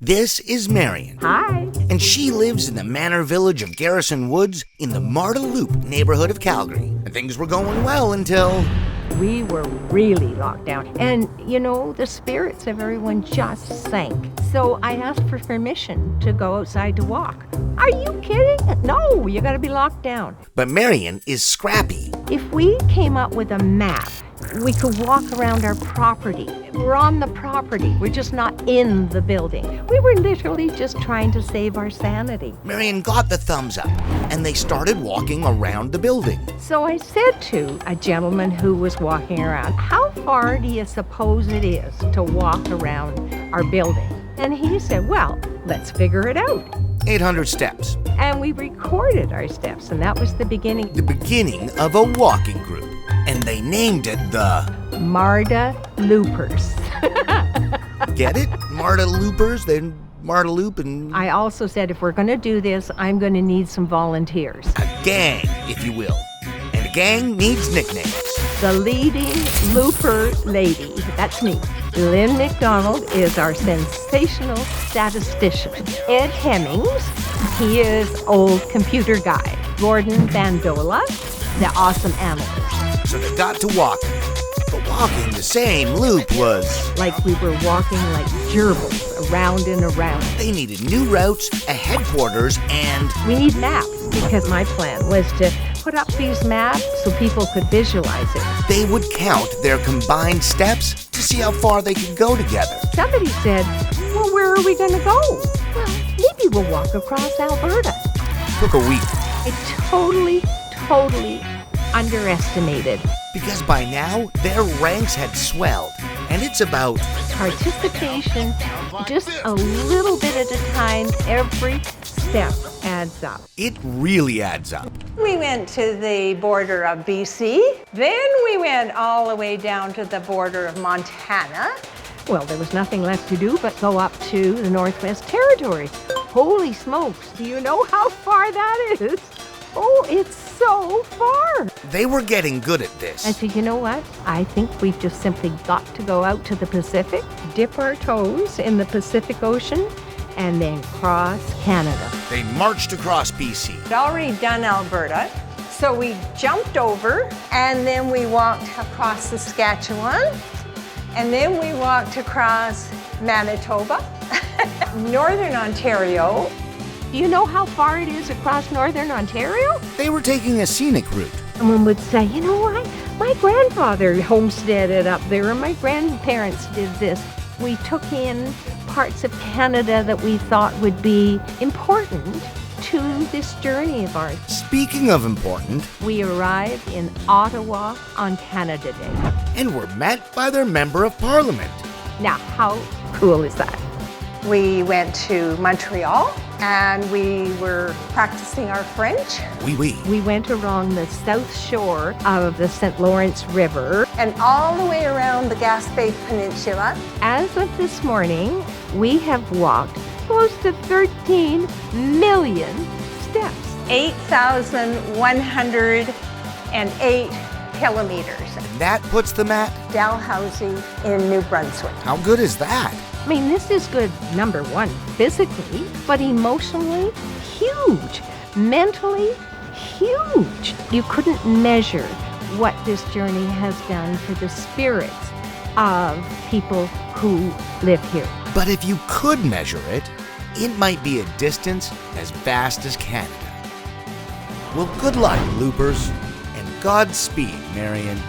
This is Marion. Hi. And she lives in the manor village of Garrison Woods in the Marda Loop neighborhood of Calgary. And things were going well until... We were really locked down. And, the spirits of everyone just sank. So I asked for permission to go outside to walk. Are you kidding? No, you gotta be locked down. But Marion is scrappy. If we came up with a map, we could walk around our property. We're on the property. We're just not in the building. We were literally just trying to save our sanity. Marion got the thumbs up, and they started walking around the building. So I said to a gentleman who was walking around, how far do you suppose it is to walk around our building? And he said, well, let's figure it out. 800 steps. And we recorded our steps, and that was the beginning. The beginning of a walking group. And they named it the... Marda Loopers. Get it? Marda Loopers, then Marda Loop and... I also said, if we're going to do this, I'm going to need some volunteers. A gang, if you will. And a gang needs nicknames. The leading looper lady, that's me. Lynn McDonald is our sensational statistician. Ed Hemmings, he is old computer guy. Gordon Bandola, the awesome analyst. So they got to walking. But walking the same loop was... like we were walking like gerbils, around and around. They needed new routes, a headquarters, and... We need maps, because my plan was to put up these maps so people could visualize it. They would count their combined steps to see how far they could go together. Somebody said, well, where are we going to go? Well, maybe we'll walk across Alberta. Took a week. I totally underestimated. Because by now, their ranks had swelled. And it's about... participation, just a little bit at a time. Every step adds up. It really adds up. We went to the border of BC. Then we went all the way down to the border of Montana. Well, there was nothing left to do but go up to the Northwest Territories. Holy smokes, do you know how far that is? Oh, it's so far. They were getting good at this. I said, you know what? I think we've just simply got to go out to the Pacific, dip our toes in the Pacific Ocean, and then cross Canada. They marched across BC. We'd already done Alberta, so we jumped over, and then we walked across Saskatchewan, and then we walked across Manitoba, Northern Ontario. Do you know how far it is across Northern Ontario? They were taking a scenic route. Someone would say, you know what? My grandfather homesteaded up there, and my grandparents did this. We took in parts of Canada that we thought would be important to this journey of ours. Speaking of important, we arrived in Ottawa on Canada Day. And were met by their Member of Parliament. Now, how cool is that? We went to Montreal, and we were practicing our French. Oui. We went along the south shore of the St. Lawrence River. And all the way around the Gaspé Peninsula. As of this morning, we have walked close to 13 million steps. 8,108 kilometers. And that puts them at... Dalhousie in New Brunswick. How good is that? I mean, this is good, number one, physically, but emotionally, huge. Mentally, huge. You couldn't measure what this journey has done for the spirits of people who live here. But if you could measure it, it might be a distance as vast as Canada. Well, good luck, Loopers, and Godspeed, Marion.